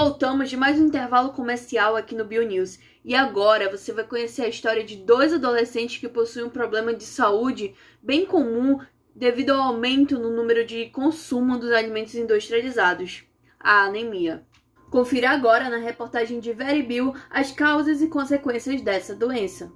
Voltamos de mais um intervalo comercial aqui no BioNews. E agora você vai conhecer a história de dois adolescentes que possuem um problema de saúde bem comum devido ao aumento no número de consumo dos alimentos industrializados, a anemia. Confira agora na reportagem de Very Bill as causas e consequências dessa doença.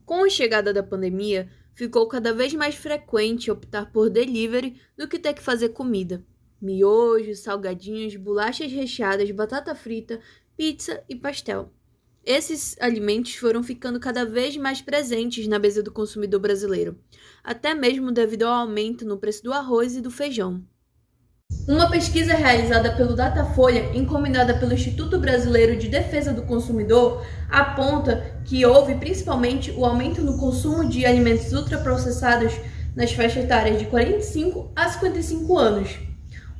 Com a chegada da pandemia, ficou cada vez mais frequente optar por delivery do que ter que fazer comida. Miojos, salgadinhos, bolachas recheadas, batata frita, pizza e pastel. Esses alimentos foram ficando cada vez mais presentes na mesa do consumidor brasileiro, até mesmo devido ao aumento no preço do arroz e do feijão. Uma pesquisa realizada pelo Datafolha, encomendada pelo Instituto Brasileiro de Defesa do Consumidor, aponta que houve principalmente o aumento no consumo de alimentos ultraprocessados nas faixas etárias de 45 a 55 anos.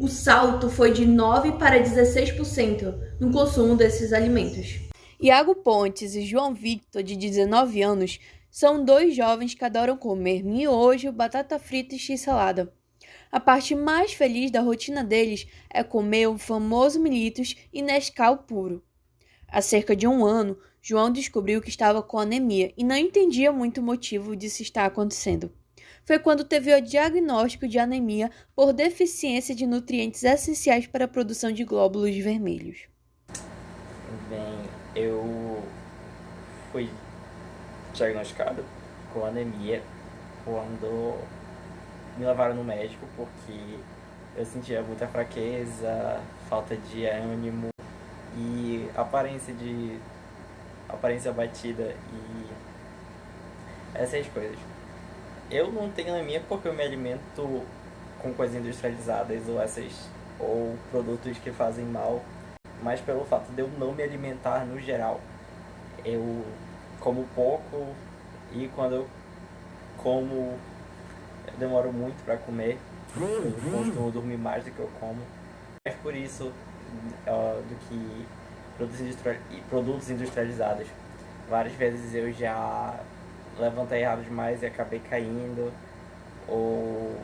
O salto foi de 9% para 16% no consumo desses alimentos. Iago Pontes e João Victor, de 19 anos, são dois jovens que adoram comer miojo, batata frita e x-salada. A parte mais feliz da rotina deles é comer o famoso Militos e Nescau puro. Há cerca de um ano, João descobriu que estava com anemia e não entendia muito o motivo disso estar acontecendo. Foi quando teve o diagnóstico de anemia por deficiência de nutrientes essenciais para a produção de glóbulos vermelhos. Bem, eu fui diagnosticado com anemia quando me levaram no médico porque eu sentia muita fraqueza, falta de ânimo e aparência abatida e essas coisas. Eu não tenho anemia porque eu me alimento com coisas industrializadas ou produtos que fazem mal, mas pelo fato de eu não me alimentar no geral. Eu como pouco e quando eu como eu demoro muito para comer, eu costumo dormir mais do que eu como. É por isso do que produtos industrializados. Várias vezes eu já levantei errado demais e acabei caindo, ou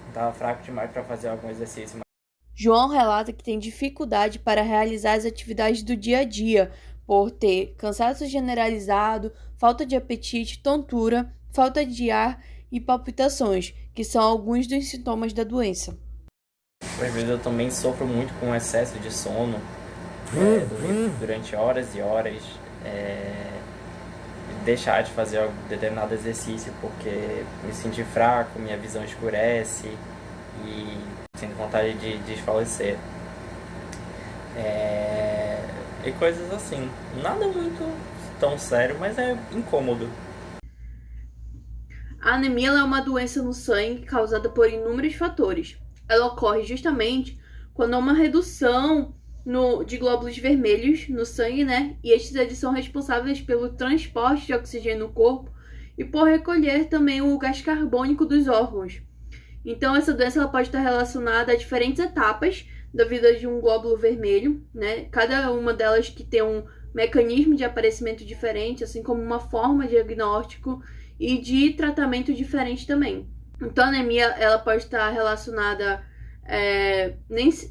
estava fraco demais para fazer algum exercício. João relata que tem dificuldade para realizar as atividades do dia a dia, por ter cansaço generalizado, falta de apetite, tontura, falta de ar e palpitações, que são alguns dos sintomas da doença. Às vezes eu também sofro muito com excesso de sono, durante horas e horas, deixar de fazer determinado exercício porque me sinto fraco, minha visão escurece e sinto vontade de desfalecer. E coisas assim. Nada muito tão sério, mas é incômodo. A anemia é uma doença no sangue causada por inúmeros fatores. Ela ocorre justamente quando há uma redução de glóbulos vermelhos no sangue, E estes são responsáveis pelo transporte de oxigênio no corpo e por recolher também o gás carbônico dos órgãos. Então, essa doença ela pode estar relacionada a diferentes etapas da vida de um glóbulo vermelho, Cada uma delas que tem um mecanismo de aparecimento diferente, assim como uma forma de diagnóstico e de tratamento diferente também. Então, a anemia ela pode estar relacionada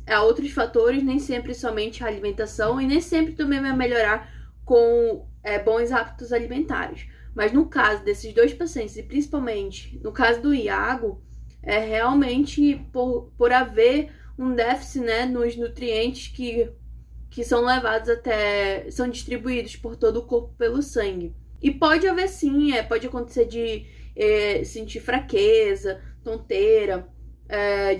a outros fatores, nem sempre somente a alimentação, e nem sempre também vai melhorar com bons hábitos alimentares. Mas no caso desses dois pacientes, e principalmente no caso do Iago, é realmente por haver um déficit nos nutrientes que são levados são distribuídos por todo o corpo pelo sangue. E pode haver sim, pode acontecer de sentir fraqueza, tonteira,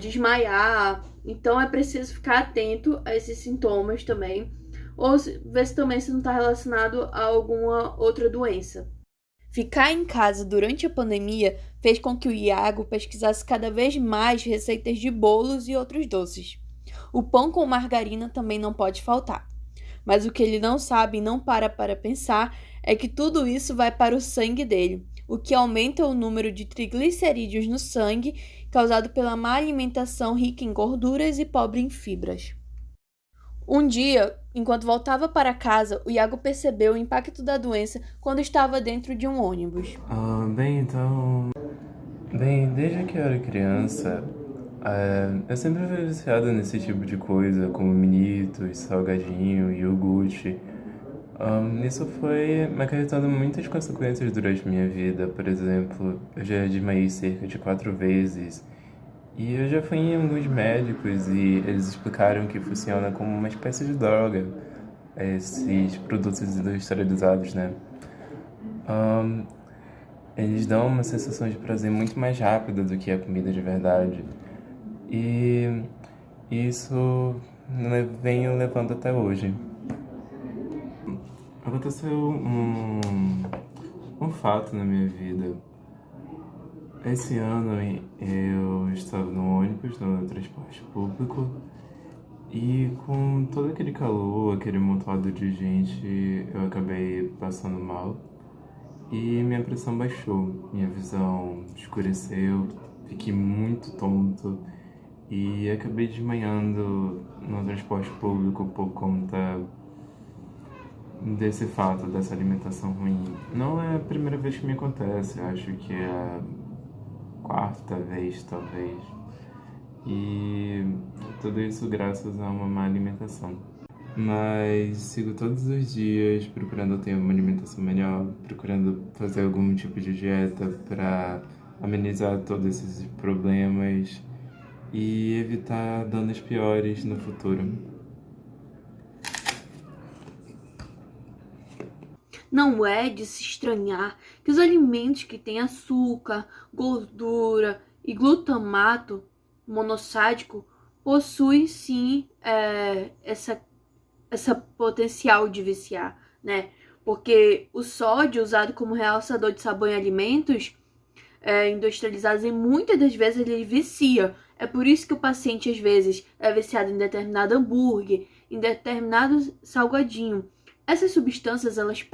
desmaiar. Então é preciso ficar atento a esses sintomas também, ou ver se também não está relacionado a alguma outra doença. Ficar em casa durante a pandemia fez com que o Iago pesquisasse cada vez mais receitas de bolos e outros doces. O pão com margarina também não pode faltar. Mas o que ele não sabe e não para pensar é que tudo isso vai para o sangue dele, o que aumenta o número de triglicerídeos no sangue, causado pela má alimentação rica em gorduras e pobre em fibras. Um dia, enquanto voltava para casa, o Iago percebeu o impacto da doença quando estava dentro de um ônibus. Desde que eu era criança, Eu sempre fui viciado nesse tipo de coisa, como minitos, salgadinho, iogurte. Isso foi me acarretando muitas consequências durante minha vida. Por exemplo, eu já desmaiei cerca de 4 vezes. E eu já fui em alguns médicos e eles explicaram que funciona como uma espécie de droga, esses produtos industrializados, né? Eles dão uma sensação de prazer muito mais rápida do que a comida de verdade. E isso venho levando até hoje. Aconteceu um fato na minha vida. Esse ano eu estava no ônibus, no transporte público, e com todo aquele calor, aquele amontoado de gente, eu acabei passando mal e minha pressão baixou, minha visão escureceu, fiquei muito tonto e acabei desmaiando no transporte público por conta desse fato, dessa alimentação ruim. Não é a primeira vez que me acontece, acho que é a quarta vez, talvez. E tudo isso graças a uma má alimentação. Mas sigo todos os dias procurando ter uma alimentação melhor, procurando fazer algum tipo de dieta para amenizar todos esses problemas e evitar danos piores no futuro. Não é de se estranhar que os alimentos que têm açúcar, gordura e glutamato monossádico possuem sim essa potencial de viciar, né? Porque o sódio usado como realçador de sabor em alimentos industrializados, e muitas das vezes ele vicia. É por isso que o paciente às vezes é viciado em determinado hambúrguer, em determinado salgadinho. Essas substâncias elas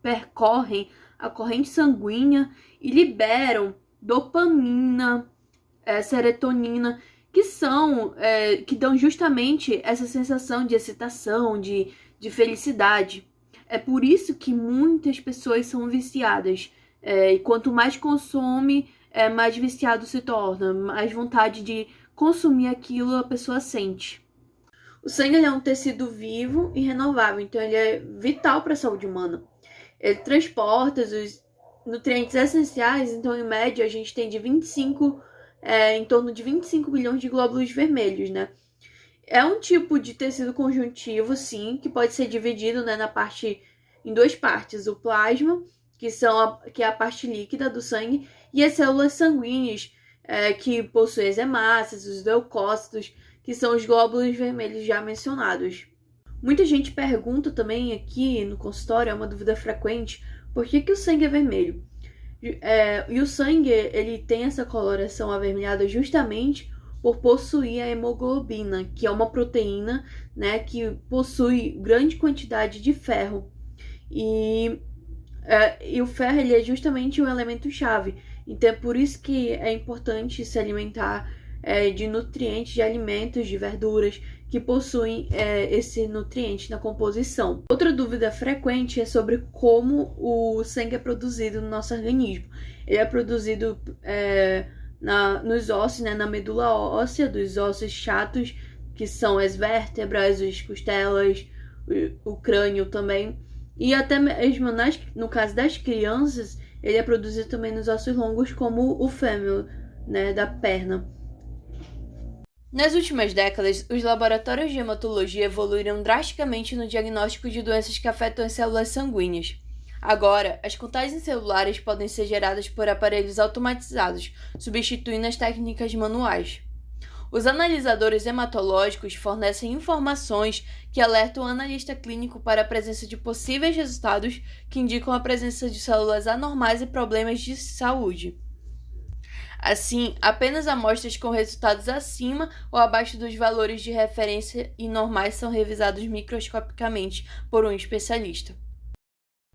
percorrem a corrente sanguínea e liberam dopamina, serotonina, que dão justamente essa sensação de excitação, de felicidade. É por isso que muitas pessoas são viciadas. E quanto mais consome, mais viciado se torna, mais vontade de consumir aquilo a pessoa sente. O sangue é um tecido vivo e renovável, então ele é vital para a saúde humana. Ele transporta os nutrientes essenciais, então em média a gente tem em torno de 25 bilhões de glóbulos vermelhos, né? É um tipo de tecido conjuntivo, sim, que pode ser dividido, né, em duas partes: o plasma, que é a parte líquida do sangue, e as células sanguíneas, que possuem as hemácias, os leucócitos, que são os glóbulos vermelhos já mencionados. Muita gente pergunta também aqui no consultório, é uma dúvida frequente, por que o sangue é vermelho? E o sangue ele tem essa coloração avermelhada justamente por possuir a hemoglobina, que é uma proteína, né, que possui grande quantidade de ferro. E o ferro ele é justamente um elemento-chave. Então é por isso que é importante se alimentar de nutrientes, de alimentos, de verduras que possuem esse nutriente na composição. Outra dúvida frequente é sobre como o sangue é produzido no nosso organismo. Ele é produzido nos ossos, né, na medula óssea, dos ossos chatos, que são as vértebras, as costelas, o crânio também. E até mesmo no caso das crianças, ele é produzido também nos ossos longos, como o fêmur, né, da perna. Nas últimas décadas, os laboratórios de hematologia evoluíram drasticamente no diagnóstico de doenças que afetam as células sanguíneas. Agora, as contagens celulares podem ser geradas por aparelhos automatizados, substituindo as técnicas manuais. Os analisadores hematológicos fornecem informações que alertam o analista clínico para a presença de possíveis resultados que indicam a presença de células anormais e problemas de saúde. Assim, apenas amostras com resultados acima ou abaixo dos valores de referência e normais são revisados microscopicamente por um especialista.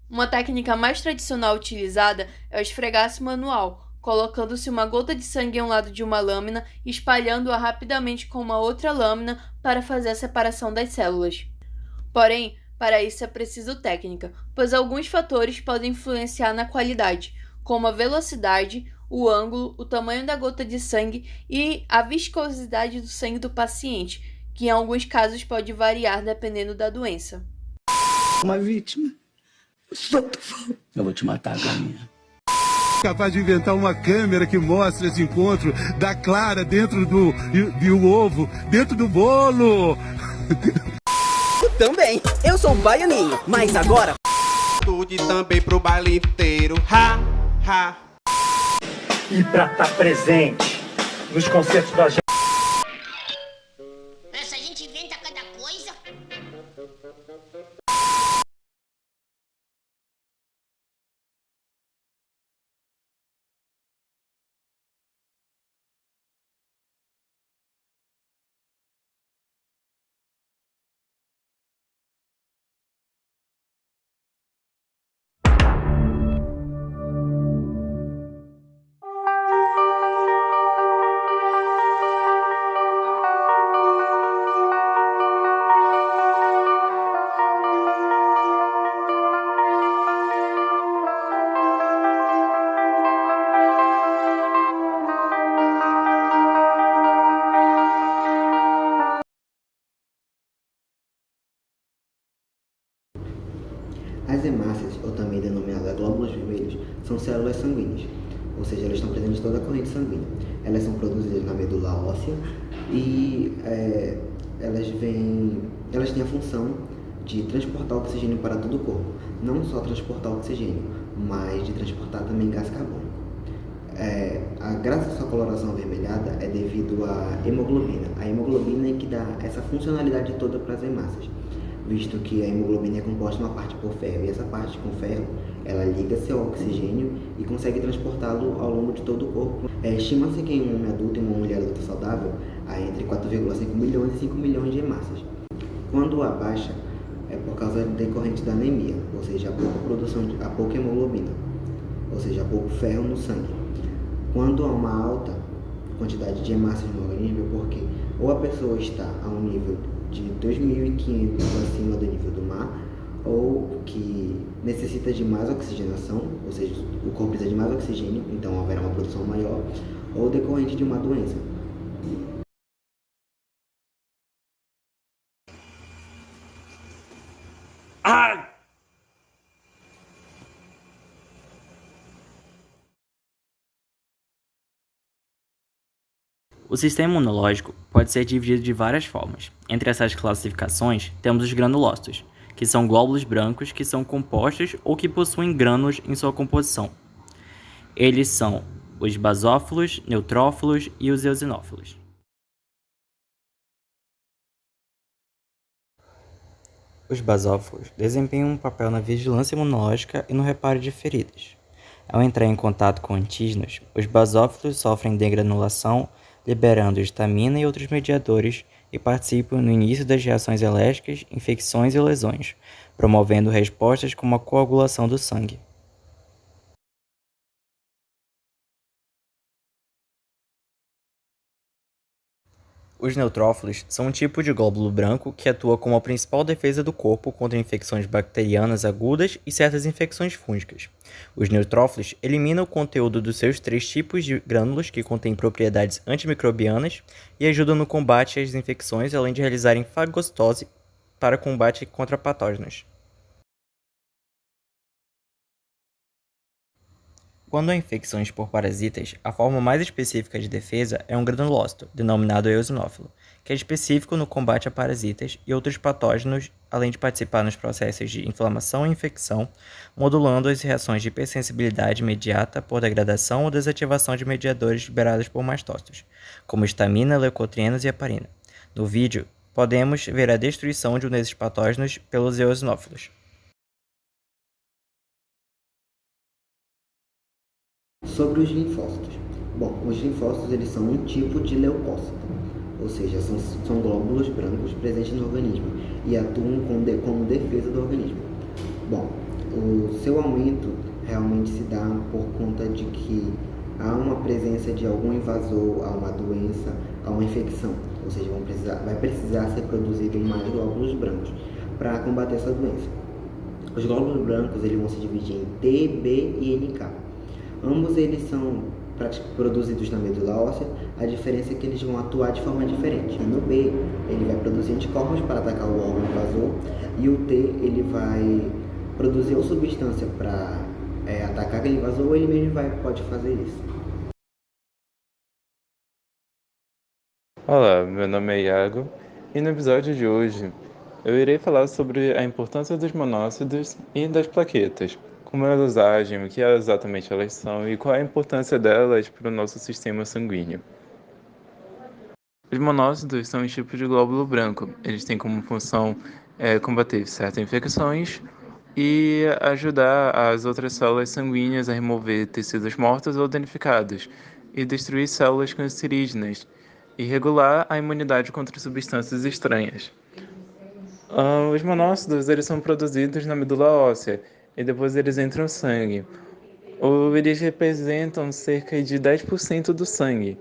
Uma técnica mais tradicional utilizada é o esfregaço manual, colocando-se uma gota de sangue em um lado de uma lâmina e espalhando-a rapidamente com uma outra lâmina para fazer a separação das células. Porém, para isso é preciso técnica, pois alguns fatores podem influenciar na qualidade, como a velocidade, o ângulo, o tamanho da gota de sangue e a viscosidade do sangue do paciente, que em alguns casos pode variar dependendo da doença. Uma vítima. Eu vou te matar, galinha. Capaz de inventar uma câmera que mostra esse encontro da Clara dentro do ovo, dentro do bolo. Também, eu sou baianinho, mas agora... Tudo também pro baile inteiro, ha, ha. E pra estar presente nos concertos da gente. Essa gente inventa cada coisa. As hemácias, ou também denominadas glóbulos vermelhos, são células sanguíneas, ou seja, elas estão presentes em toda a corrente sanguínea. Elas são produzidas na medula óssea e elas têm a função de transportar oxigênio para todo o corpo. Não só transportar oxigênio, mas de transportar também gás carbônico. Graças à sua coloração avermelhada é devido à hemoglobina. A hemoglobina é que dá essa funcionalidade toda para as hemácias, visto que a hemoglobina é composta uma parte por ferro, e essa parte com ferro, ela liga-se ao oxigênio e consegue transportá-lo ao longo de todo o corpo. Estima-se que em um homem adulto e uma mulher adulta saudável, há entre 4,5 milhões e 5 milhões de hemácias. Quando há baixa, é por causa decorrente da anemia, ou seja, a pouca hemoglobina, ou seja, a pouco ferro no sangue. Quando há uma alta quantidade de hemácias no organismo, é porque ou a pessoa está a um nível de 2.500 acima do nível do mar, ou que necessita de mais oxigenação, ou seja, o corpo precisa de mais oxigênio, então haverá uma produção maior, ou decorrente de uma doença. O sistema imunológico pode ser dividido de várias formas. Entre essas classificações, temos os granulócitos, que são glóbulos brancos que são compostos ou que possuem grânulos em sua composição. Eles são os basófilos, neutrófilos e os eosinófilos. Os basófilos desempenham um papel na vigilância imunológica e no reparo de feridas. Ao entrar em contato com antígenos, os basófilos sofrem degranulação, liberando histamina e outros mediadores e participam no início das reações alérgicas, infecções e lesões, promovendo respostas como a coagulação do sangue. Os neutrófilos são um tipo de glóbulo branco que atua como a principal defesa do corpo contra infecções bacterianas agudas e certas infecções fúngicas. Os neutrófilos eliminam o conteúdo dos seus 3 tipos de grânulos que contêm propriedades antimicrobianas e ajudam no combate às infecções, além de realizarem fagocitose para combate contra patógenos. Quando há infecções por parasitas, a forma mais específica de defesa é um granulócito, denominado eosinófilo, que é específico no combate a parasitas e outros patógenos, além de participar nos processos de inflamação e infecção, modulando as reações de hipersensibilidade imediata por degradação ou desativação de mediadores liberados por mastócitos, como histamina, leucotrienos e heparina. No vídeo, podemos ver a destruição de um desses patógenos pelos eosinófilos. Sobre os linfócitos. Bom, os linfócitos eles são um tipo de leucócito, ou seja, são glóbulos brancos presentes no organismo e atuam como defesa do organismo. Bom, o seu aumento realmente se dá por conta de que há uma presença de algum invasor, há uma doença, há uma infecção, ou seja, vai precisar ser produzido mais glóbulos brancos para combater essa doença. Os glóbulos brancos eles vão se dividir em T, B e NK. Ambos eles são produzidos na medula óssea, a diferença é que eles vão atuar de forma diferente. No B, ele vai produzir anticorpos para atacar o órgão invasor, e o T, ele vai produzir uma substância para atacar aquele invasor, ou ele mesmo pode fazer isso. Olá, meu nome é Iago e no episódio de hoje eu irei falar sobre a importância dos monócitos e das plaquetas, como elas agem, o que exatamente elas são e qual a importância delas para o nosso sistema sanguíneo. Os monócitos são um tipo de glóbulo branco. Eles têm como função combater certas infecções e ajudar as outras células sanguíneas a remover tecidos mortos ou danificados e destruir células cancerígenas e regular a imunidade contra substâncias estranhas. Os monócitos eles são produzidos na medula óssea e depois eles entram no sangue. Eles representam cerca de 10% do sangue.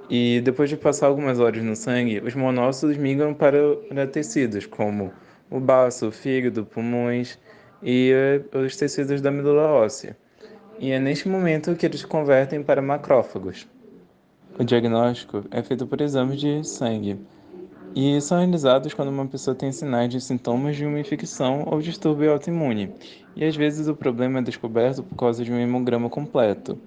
E depois de passar algumas horas no sangue, os monócitos migram para tecidos como o baço, o fígado, pulmões e os tecidos da medula óssea. E é neste momento que eles se convertem para macrófagos. O diagnóstico é feito por exames de sangue e são realizados quando uma pessoa tem sinais de sintomas de uma infecção ou distúrbio autoimune. E às vezes o problema é descoberto por causa de um hemograma completo.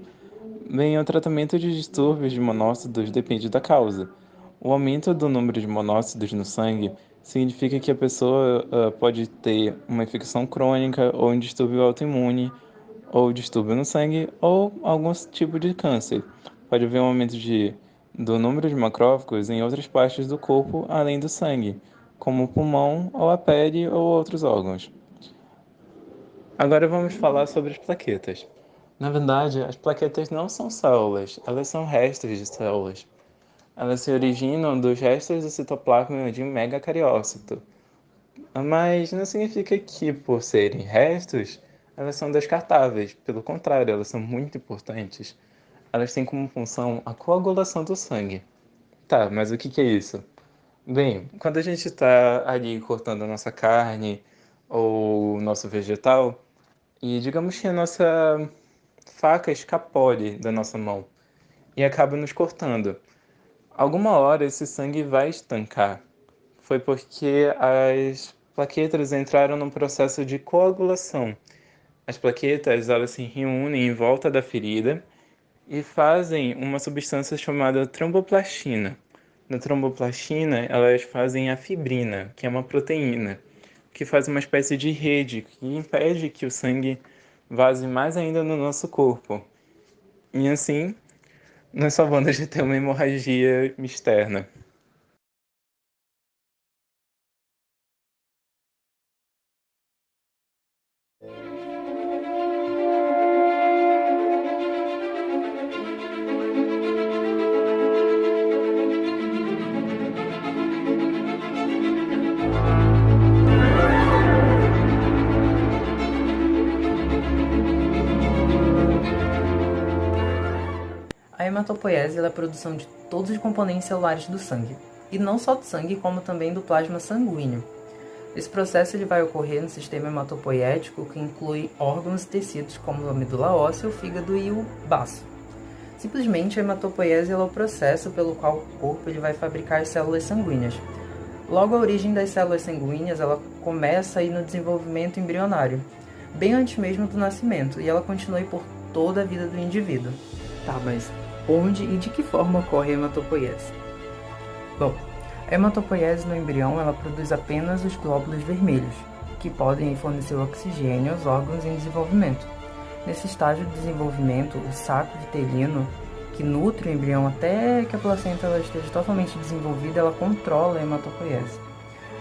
Bem, o tratamento de distúrbios de monócitos depende da causa. O aumento do número de monócitos no sangue significa que a pessoa pode ter uma infecção crônica ou um distúrbio autoimune, ou distúrbio no sangue, ou algum tipo de câncer. Pode haver um aumento do número de macrófagos em outras partes do corpo além do sangue, como o pulmão, ou a pele, ou outros órgãos. Agora vamos falar sobre as plaquetas. Na verdade, as plaquetas não são células, elas são restos de células. Elas se originam dos restos do citoplasma de um megacariócito. Mas não significa que, por serem restos, elas são descartáveis. Pelo contrário, elas são muito importantes. Elas têm como função a coagulação do sangue. Tá, mas o que é isso? Bem, quando a gente está ali cortando a nossa carne ou o nosso vegetal, e digamos que a nossa faca escapole da nossa mão e acaba nos cortando. Alguma hora esse sangue vai estancar. Foi porque as plaquetas entraram num processo de coagulação. As plaquetas elas se reúnem em volta da ferida e fazem uma substância chamada tromboplastina. Na tromboplastina, elas fazem a fibrina, que é uma proteína, que faz uma espécie de rede que impede que o sangue vaze mais ainda no nosso corpo. E assim, nós salvamos de ter uma hemorragia externa. A hematopoiese é a produção de todos os componentes celulares do sangue, e não só do sangue, como também do plasma sanguíneo. Esse processo ele vai ocorrer no sistema hematopoiético, que inclui órgãos e tecidos como a medula óssea, o fígado e o baço. Simplesmente, a hematopoiese é o processo pelo qual o corpo ele vai fabricar as células sanguíneas. Logo, a origem das células sanguíneas ela começa aí no desenvolvimento embrionário, bem antes mesmo do nascimento, e ela continua aí por toda a vida do indivíduo. Tá, mas onde e de que forma ocorre a hematopoiese? Bom, a hematopoiese no embrião ela produz apenas os glóbulos vermelhos, que podem fornecer oxigênio aos órgãos em desenvolvimento. Nesse estágio de desenvolvimento, o saco vitelino, que nutre o embrião até que a placenta ela esteja totalmente desenvolvida, ela controla a hematopoiese.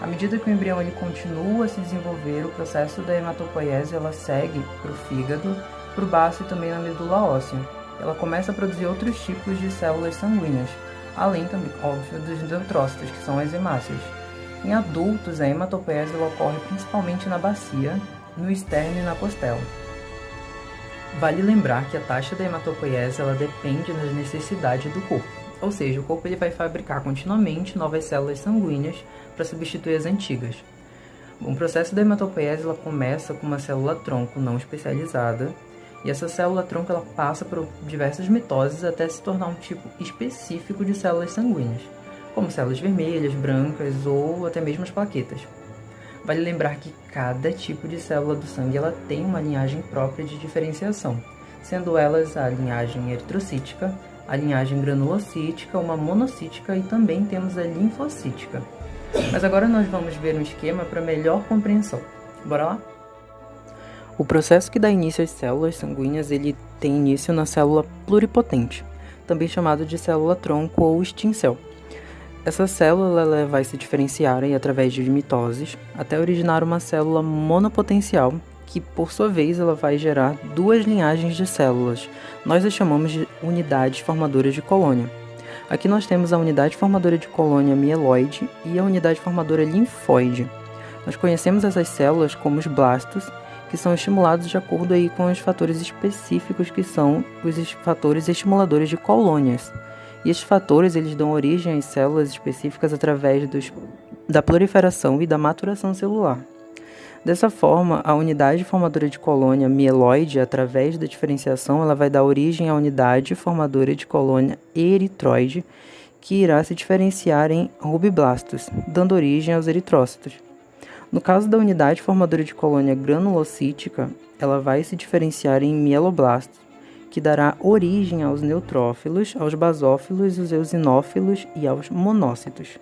À medida que o embrião ele continua a se desenvolver, o processo da hematopoiese ela segue para o fígado, para o baço e também na medula óssea. Ela começa a produzir outros tipos de células sanguíneas, além também, óbvio, dos neutrócitos, que são as hemácias. Em adultos, a hematopoiese ela ocorre principalmente na bacia, no externo e na costela. Vale lembrar que a taxa da hematopoiese ela depende das necessidades do corpo, ou seja, o corpo ele vai fabricar continuamente novas células sanguíneas para substituir as antigas. O processo da hematopoiese ela começa com uma célula-tronco não especializada, E essa célula-tronco ela passa por diversas mitoses até se tornar um tipo específico de células sanguíneas, como células vermelhas, brancas ou até mesmo as plaquetas. Vale lembrar que cada tipo de célula do sangue ela tem uma linhagem própria de diferenciação, sendo elas a linhagem eritrocítica, a linhagem granulocítica, uma monocítica e também temos a linfocítica. Mas agora nós vamos ver um esquema para melhor compreensão. Bora lá? O processo que dá início às células sanguíneas ele tem início na célula pluripotente, também chamada de célula-tronco ou stem cell. Essa célula ela vai se diferenciar através de mitoses até originar uma célula monopotencial, que por sua vez ela vai gerar duas linhagens de células. Nós as chamamos de unidades formadoras de colônia. Aqui nós temos a unidade formadora de colônia mieloide e a unidade formadora linfóide. Nós conhecemos essas células como os blastos, que são estimulados de acordo aí com os fatores específicos que são os fatores estimuladores de colônias. E esses fatores eles dão origem às células específicas através da proliferação e da maturação celular. Dessa forma, a unidade formadora de colônia mieloide, através da diferenciação, ela vai dar origem à unidade formadora de colônia eritroide, que irá se diferenciar em rubiblastos, dando origem aos eritrócitos. No caso da unidade formadora de colônia granulocítica, ela vai se diferenciar em mieloblastos, que dará origem aos neutrófilos, aos basófilos, aos eosinófilos e aos monócitos.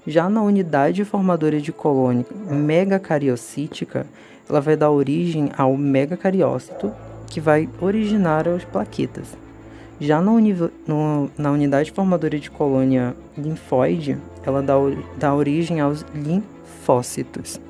Já na unidade formadora de colônia megacariocítica, ela vai dar origem ao megacariócito, que vai originar as plaquetas. Já na unidade formadora de colônia linfóide, ela dá origem aos linfócitos.